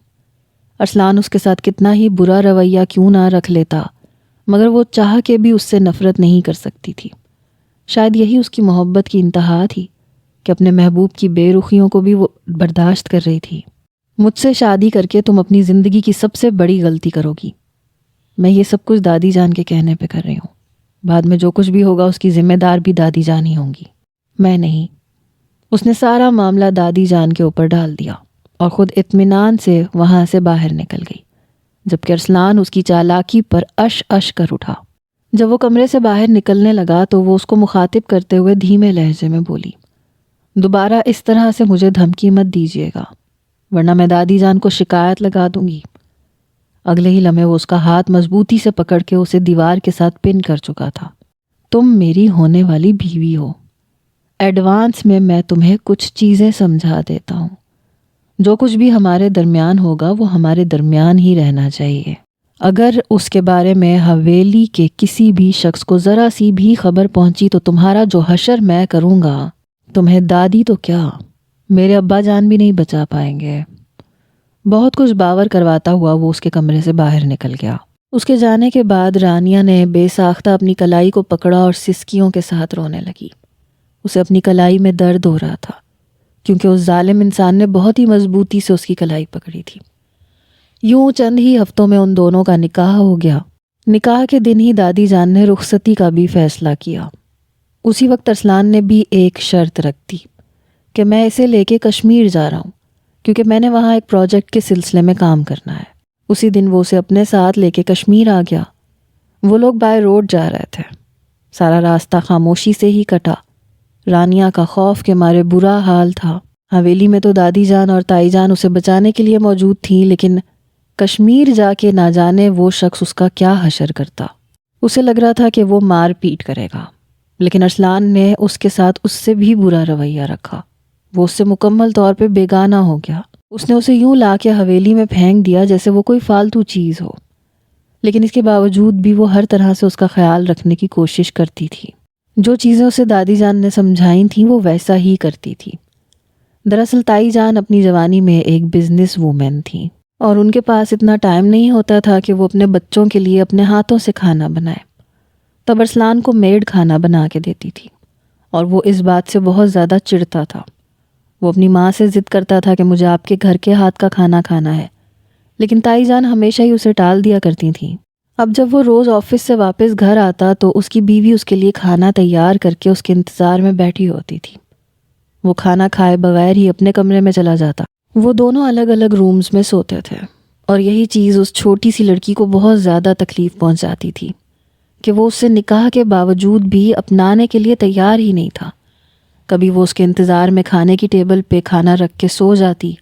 ارسلان اس کے ساتھ کتنا ہی برا رویہ کیوں نہ رکھ لیتا، مگر وہ چاہ کے بھی اس سے نفرت نہیں کر سکتی تھی۔ شاید یہی اس کی محبت کی انتہا تھی کہ اپنے محبوب کی بے رخیوں کو بھی وہ برداشت کر رہی تھی۔ مجھ سے شادی کر کے تم اپنی زندگی کی سب سے بڑی غلطی کرو گی۔ میں یہ سب کچھ دادی جان کے کہنے پہ کر رہی ہوں، بعد میں جو کچھ بھی ہوگا اس کی ذمہ دار بھی دادی جان ہی ہوں گی، میں نہیں۔ اس نے سارا معاملہ دادی جان کے اوپر ڈال دیا اور خود اطمینان سے وہاں سے باہر نکل گئی، جبکہ ارسلان اس کی چالاکی پر اش اش کر اٹھا۔ جب وہ کمرے سے باہر نکلنے لگا تو وہ اس کو مخاطب کرتے ہوئے دھیمے لہجے میں بولی، دوبارہ اس طرح سے مجھے دھمکی مت دیجیے گا، ورنہ میں دادی جان کو شکایت لگا دوں گی۔ اگلے ہی لمحے وہ اس کا ہاتھ مضبوطی سے پکڑ کے اسے دیوار کے ساتھ پن کر چکا تھا۔ تم میری ہونے والی بیوی ہو، ایڈوانس میں تمہیں کچھ چیزیں سمجھا دیتا ہوں۔ جو کچھ بھی ہمارے درمیان ہوگا وہ ہمارے درمیان ہی رہنا چاہیے۔ اگر اس کے بارے میں حویلی کے کسی بھی شخص کو ذرا سی بھی خبر پہنچی تو تمہارا جو حشر میں کروں گا، تمہیں دادی تو کیا میرے ابا جان بھی نہیں بچا پائیں گے۔ بہت کچھ باور کرواتا ہوا وہ اس کے کمرے سے باہر نکل گیا۔ اس کے جانے کے بعد رانیہ نے بے ساختہ اپنی کلائی کو پکڑا اور سسکیوں کے ساتھ رونے لگی۔ اسے اپنی کلائی میں درد ہو رہا تھا کیونکہ اس ظالم انسان نے بہت ہی مضبوطی سے اس کی کلائی پکڑی تھی۔ یوں چند ہی ہفتوں میں ان دونوں کا نکاح ہو گیا۔ نکاح کے دن ہی دادی جان نے رخصتی کا بھی فیصلہ کیا۔ اسی وقت ارسلان نے بھی ایک شرط رکھ دی کہ میں اسے لے کے کشمیر جا رہا ہوں کیونکہ میں نے وہاں ایک پروجیکٹ کے سلسلے میں کام کرنا ہے۔ اسی دن وہ اسے اپنے ساتھ لے کے کشمیر آ گیا۔ وہ لوگ بائی روڈ جا رہے تھے۔ سارا راستہ خاموشی سے ہی کٹا۔ رانیہ کا خوف کے مارے برا حال تھا۔ حویلی میں تو دادی جان اور تائی جان اسے بچانے کے لیے موجود تھیں، لیکن کشمیر جا کے نہ جانے وہ شخص اس کا کیا حشر کرتا۔ اسے لگ رہا تھا کہ وہ مار پیٹ کرے گا، لیکن ارسلان نے اس کے ساتھ اس سے بھی برا رویہ رکھا۔ وہ اس سے مکمل طور پہ بیگانہ ہو گیا۔ اس نے اسے یوں لا کے حویلی میں پھینک دیا جیسے وہ کوئی فالتو چیز ہو، لیکن اس کے باوجود بھی وہ ہر طرح سے اس کا خیال رکھنے کی کوشش کرتی تھی۔ جو چیزیں اسے دادی جان نے سمجھائی تھیں وہ ویسا ہی کرتی تھی۔ دراصل تائی جان اپنی جوانی میں ایک بزنس وومن تھیں اور ان کے پاس اتنا ٹائم نہیں ہوتا تھا کہ وہ اپنے بچوں کے لیے اپنے ہاتھوں سے کھانا بنائے۔ تب ارسلان کو میڈ کھانا بنا کے دیتی تھی اور وہ اس بات سے بہت زیادہ چڑھتا تھا۔ وہ اپنی ماں سے ضد کرتا تھا کہ مجھے آپ کے گھر کے ہاتھ کا کھانا کھانا ہے، لیکن تائی جان ہمیشہ ہی اسے ٹال دیا کرتی تھیں۔ اب جب وہ روز آفس سے واپس گھر آتا تو اس کی بیوی اس کے لیے کھانا تیار کر کے اس کے انتظار میں بیٹھی ہوتی تھی۔ وہ کھانا کھائے بغیر ہی اپنے کمرے میں چلا جاتا۔ وہ دونوں الگ الگ رومز میں سوتے تھے اور یہی چیز اس چھوٹی سی لڑکی کو بہت زیادہ تکلیف پہنچاتی تھی کہ وہ اس سے نکاح کے باوجود بھی اپنانے کے لیے تیار ہی نہیں تھا۔ کبھی وہ اس کے انتظار میں کھانے کی ٹیبل پہ کھانا رکھ کے سو جاتی،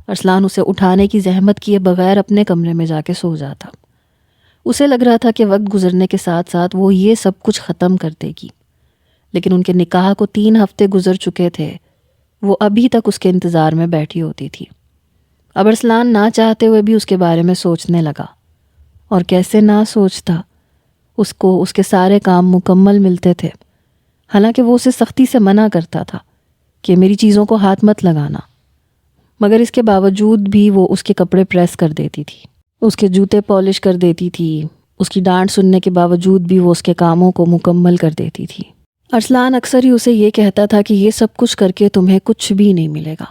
ارسلان اسے اٹھانے کی زحمت کیے بغیر اپنے کمرے میں جا کے سو جاتا۔ اسے لگ رہا تھا کہ وقت گزرنے کے ساتھ ساتھ وہ یہ سب کچھ ختم کر دے گی، لیکن ان کے نکاح کو 3 ہفتے گزر چکے تھے، وہ ابھی تک اس کے انتظار میں بیٹھی ہوتی تھی۔ اب ارسلان نہ چاہتے ہوئے بھی اس کے بارے میں سوچنے لگا، اور کیسے نہ سوچتا، اس کو اس کے سارے کام مکمل ملتے تھے، حالانکہ وہ اسے سختی سے منع کرتا تھا کہ میری چیزوں کو ہاتھ مت لگانا، مگر اس کے باوجود بھی وہ اس کے کپڑے پریس کر دیتی تھی، اس کے جوتے پالش کر دیتی تھی، اس کی ڈانٹ سننے کے باوجود بھی وہ اس کے کاموں کو مکمل کر دیتی تھی۔ ارسلان اکثر ہی اسے یہ کہتا تھا کہ یہ سب کچھ کر کے تمہیں کچھ بھی نہیں ملے گا،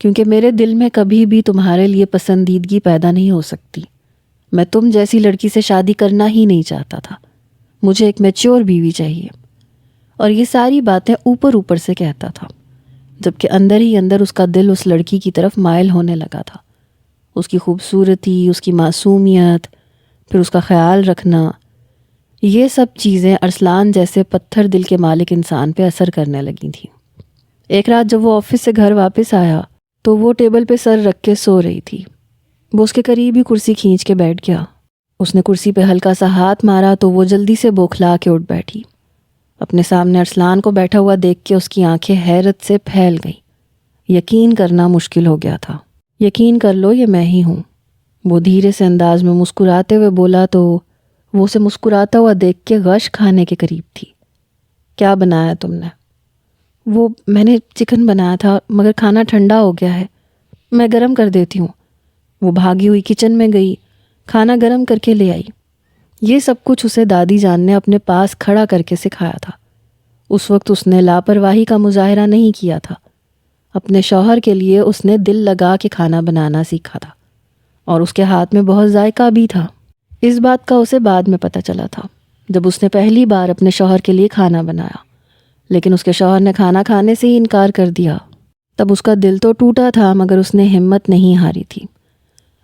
کیونکہ میرے دل میں کبھی بھی تمہارے لیے پسندیدگی پیدا نہیں ہو سکتی۔ میں تم جیسی لڑکی سے شادی کرنا ہی نہیں چاہتا تھا، مجھے ایک میچور بیوی چاہیے۔ اور یہ ساری باتیں اوپر اوپر سے کہتا تھا، جبکہ اندر ہی اندر اس کا دل اس لڑکی کی طرف مائل ہونے لگا تھا۔ اس کی خوبصورتی، اس کی معصومیت، پھر اس کا خیال رکھنا، یہ سب چیزیں ارسلان جیسے پتھر دل کے مالک انسان پہ اثر کرنے لگی تھیں۔ ایک رات جب وہ آفس سے گھر واپس آیا تو وہ ٹیبل پہ سر رکھ کے سو رہی تھی۔ وہ اس کے قریب ہی کرسی کھینچ کے بیٹھ گیا۔ اس نے کرسی پہ ہلکا سا ہاتھ مارا تو وہ جلدی سے بوکھلا کے اٹھ بیٹھی۔ اپنے سامنے ارسلان کو بیٹھا ہوا دیکھ کے اس کی آنکھیں حیرت سے پھیل گئیں۔ یقین کرنا مشکل ہو گیا تھا۔ یقین کر لو یہ میں ہی ہوں، وہ دھیرے سے انداز میں مسکراتے ہوئے بولا تو وہ اسے مسکراتا ہوا دیکھ کے غش کھانے کے قریب تھی۔ کیا بنایا تم نے؟ میں نے چکن بنایا تھا مگر کھانا ٹھنڈا ہو گیا ہے، میں گرم کر دیتی ہوں۔ وہ بھاگی ہوئی کچن میں گئی، کھانا گرم کر کے لے آئی۔ یہ سب کچھ اسے دادی جان نے اپنے پاس کھڑا کر کے سکھایا تھا۔ اس وقت اس نے لاپرواہی کا مظاہرہ نہیں کیا تھا۔ اپنے شوہر کے لیے اس نے دل لگا کے کھانا بنانا سیکھا تھا، اور اس کے ہاتھ میں بہت ذائقہ بھی تھا۔ اس بات کا اسے بعد میں پتہ چلا تھا، جب اس نے پہلی بار اپنے شوہر کے لیے کھانا بنایا، لیکن اس کے شوہر نے کھانا کھانے سے ہی انکار کر دیا۔ تب اس کا دل تو ٹوٹا تھا مگر اس نے ہمت نہیں ہاری تھی۔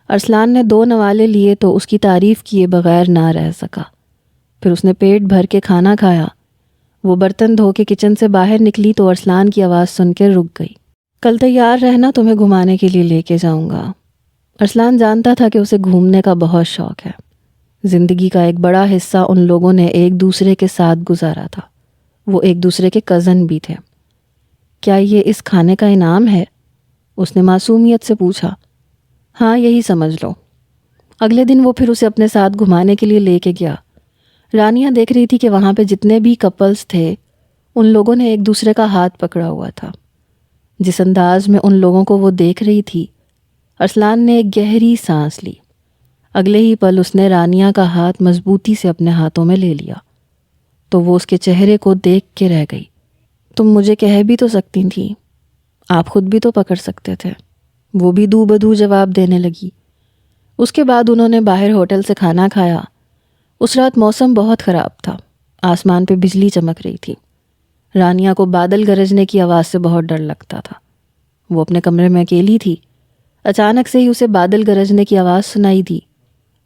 ارسلان نے 2 نوالے لیے تو اس کی تعریف کیے بغیر نہ رہ سکا۔ پھر اس نے پیٹ بھر کے کھانا کھایا۔ وہ برتن دھو کے کچن سے باہر نکلی تو ارسلان کی آواز سن کے رک گئی۔ کل تیار رہنا، تمہیں گھمانے کے لیے لے کے جاؤں گا۔ ارسلان جانتا تھا کہ اسے گھومنے کا بہت شوق ہے۔ زندگی کا ایک بڑا حصہ ان لوگوں نے ایک دوسرے کے ساتھ گزارا تھا۔ وہ ایک دوسرے کے کزن بھی تھے۔ کیا یہ اس کھانے کا انعام ہے؟ اس نے معصومیت سے پوچھا۔ ہاں یہی سمجھ لو۔ اگلے دن وہ پھر اسے اپنے ساتھ گھمانے کے لیے لے کے گیا۔ رانیہ دیکھ رہی تھی کہ وہاں پہ جتنے بھی کپلز تھے ان لوگوں نے ایک دوسرے کا ہاتھ پکڑا ہوا تھا۔ جس انداز میں ان لوگوں کو وہ دیکھ رہی تھی، ارسلان نے ایک گہری سانس لی۔ اگلے ہی پل اس نے رانیہ کا ہاتھ مضبوطی سے اپنے ہاتھوں میں لے لیا تو وہ اس کے چہرے کو دیکھ کے رہ گئی۔ تم مجھے کہہ بھی تو سکتی تھیں، آپ خود بھی تو پکڑ سکتے تھے، وہ بھی دو بدو جواب دینے لگی۔ اس کے بعد انہوں نے باہر ہوٹل سے کھانا کھایا۔ اس رات موسم بہت خراب تھا، آسمان پہ بجلی چمک رہی تھی۔ رانیہ کو بادل گرجنے کی آواز سے بہت ڈر لگتا تھا۔ وہ اپنے کمرے میں اکیلی تھی۔ اچانک سے ہی اسے بادل گرجنے کی آواز سنائی دی۔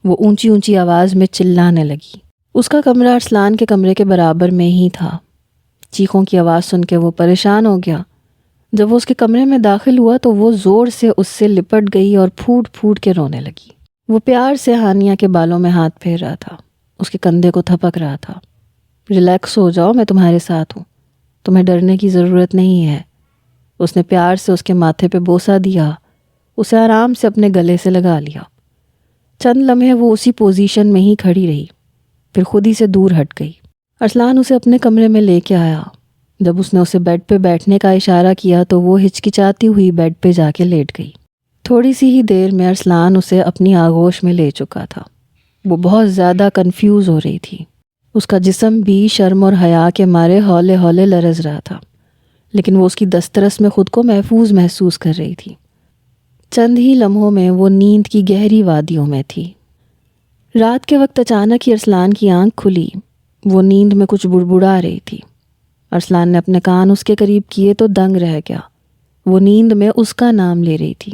وہ اونچی اونچی آواز میں چلانے لگی۔ اس کا کمرہ ارسلان کے کمرے کے برابر میں ہی تھا۔ چیخوں کی آواز سن کے وہ پریشان ہو گیا۔ جب وہ اس کے کمرے میں داخل ہوا تو وہ زور سے اس سے لپٹ گئی اور پھوٹ پھوٹ کے رونے لگی۔ وہ پیار سے ہانیہ کے بالوں میں ہاتھ پھیر رہا تھا، اس کے کندھے کو تھپک رہا تھا۔ ریلیکس ہو جاؤ، میں تمہارے ساتھ ہوں، تمہیں ڈرنے کی ضرورت نہیں ہے۔ اس نے پیار سے اس کے ماتھے پہ بوسہ دیا، اسے آرام سے اپنے گلے سے لگا لیا۔ چند لمحے وہ اسی پوزیشن میں ہی کھڑی رہی، پھر خود ہی سے دور ہٹ گئی۔ ارسلان اسے اپنے کمرے میں لے کے آیا۔ جب اس نے اسے بیڈ پہ بیٹھنے کا اشارہ کیا تو وہ ہچکچاتی ہوئی بیڈ پہ جا کے لیٹ گئی۔ تھوڑی سی ہی دیر میں ارسلان اسے اپنی آغوش میں لے چکا تھا۔ وہ بہت زیادہ کنفیوز ہو رہی تھی۔ اس کا جسم بھی شرم اور حیا کے مارے ہولے ہولے لرز رہا تھا، لیکن وہ اس کی دسترس میں خود کو محفوظ محسوس کر رہی تھی۔ چند ہی لمحوں میں وہ نیند کی گہری وادیوں میں تھی۔ رات کے وقت اچانک ہی ارسلان کی آنکھ کھلی۔ وہ نیند میں کچھ بڑبڑا رہی تھی۔ ارسلان نے اپنے کان اس کے قریب کیے تو دنگ رہ گیا۔ وہ نیند میں اس کا نام لے رہی تھی۔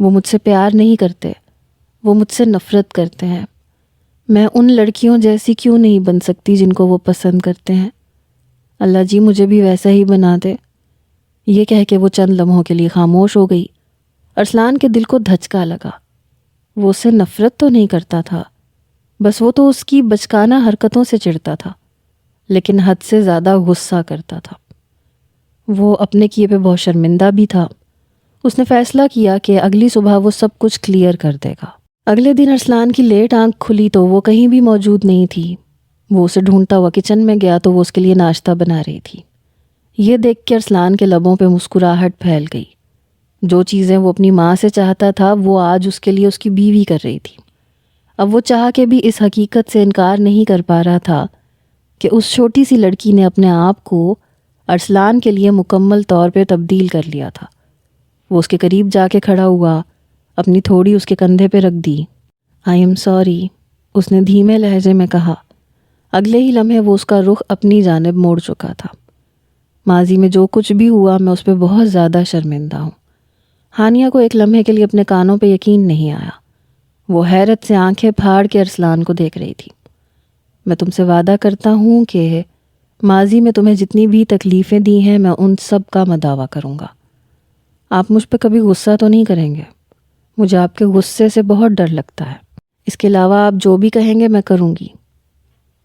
وہ مجھ سے پیار نہیں کرتے، وہ مجھ سے نفرت کرتے ہیں، میں ان لڑکیوں جیسی کیوں نہیں بن سکتی جن کو وہ پسند کرتے ہیں؟ اللہ جی مجھے بھی ویسا ہی بنا دے۔ یہ کہہ کے وہ چند لمحوں کے لیے خاموش ہو گئی۔ ارسلان کے دل کو دھچکا لگا۔ وہ اس سے نفرت تو نہیں کرتا تھا، بس وہ تو اس کی بچکانہ حرکتوں سے چڑھتا تھا، لیکن حد سے زیادہ غصہ کرتا تھا۔ وہ اپنے کیے پہ بہت شرمندہ بھی تھا۔ اس نے فیصلہ کیا کہ اگلی صبح وہ سب کچھ کلیئر کر دے گا۔ اگلے دن ارسلان کی لیٹ آنکھ کھلی تو وہ کہیں بھی موجود نہیں تھی۔ وہ اسے ڈھونڈتا ہوا کچن میں گیا تو وہ اس کے لیے ناشتہ بنا رہی تھی۔ یہ دیکھ کے ارسلان کے لبوں پہ مسکراہٹ پھیل گئی۔ جو چیزیں وہ اپنی ماں سے چاہتا تھا وہ آج اس کے لیے اس کی بیوی کر رہی تھی۔ اب وہ چاہ کے بھی اس حقیقت سے انکار نہیں کر پا رہا تھا کہ اس چھوٹی سی لڑکی نے اپنے آپ کو ارسلان کے لیے مکمل طور پہ تبدیل کر لیا تھا۔ وہ اس کے قریب جا کے کھڑا ہوا، اپنی تھوڑی اس کے کندھے پہ رکھ دی۔ آئی ایم سوری، اس نے دھیمے لہجے میں کہا۔ اگلے ہی لمحے وہ اس کا رخ اپنی جانب موڑ چکا تھا۔ ماضی میں جو کچھ بھی ہوا میں اس پہ بہت زیادہ شرمندہ ہوں۔ ہانیہ کو ایک لمحے کے لیے اپنے کانوں پہ یقین نہیں آیا۔ وہ حیرت سے آنکھیں پھاڑ کے ارسلان کو دیکھ رہی تھی۔ میں تم سے وعدہ کرتا ہوں کہ ماضی میں تمہیں جتنی بھی تکلیفیں دی ہیں میں ان سب کا مداوع کروں گا۔ آپ مجھ پہ کبھی غصہ تو نہیں کریں گے؟ مجھے آپ کے غصے سے بہت ڈر لگتا ہے۔ اس کے علاوہ آپ جو بھی کہیں گے میں کروں گی۔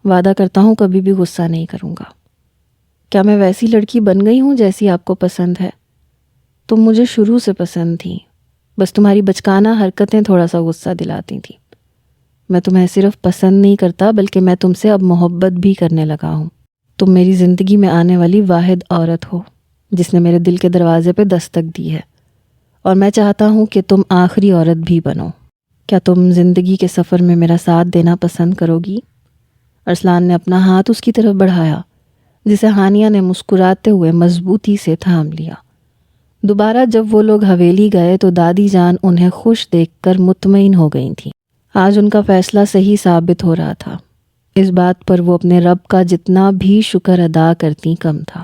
وعدہ کرتا ہوں کبھی بھی غصہ نہیں کروں گا۔ کیا میں ویسی لڑکی بن گئی ہوں جیسی آپ کو پسند ہے؟ تم مجھے شروع سے پسند تھی، بس تمہاری بچکانہ حرکتیں تھوڑا سا غصہ دلاتی تھیں۔ میں تمہیں صرف پسند نہیں کرتا بلکہ میں تم سے اب محبت بھی کرنے لگا ہوں۔ تم میری زندگی میں آنے والی واحد عورت ہو جس نے میرے دل کے دروازے پہ دستک دی ہے، اور میں چاہتا ہوں کہ تم آخری عورت بھی بنو۔ کیا تم زندگی کے سفر میں میرا ساتھ دینا پسند کرو گی؟ ارسلان نے اپنا ہاتھ اس کی طرف بڑھایا، جسے ہانیہ نے مسکراتے ہوئے مضبوطی سے تھام لیا۔ دوبارہ جب وہ لوگ حویلی گئے تو دادی جان انہیں خوش دیکھ کر مطمئن ہو گئی تھیں۔ آج ان کا فیصلہ صحیح ثابت ہو رہا تھا۔ اس بات پر وہ اپنے رب کا جتنا بھی شکر ادا کرتی کم تھا۔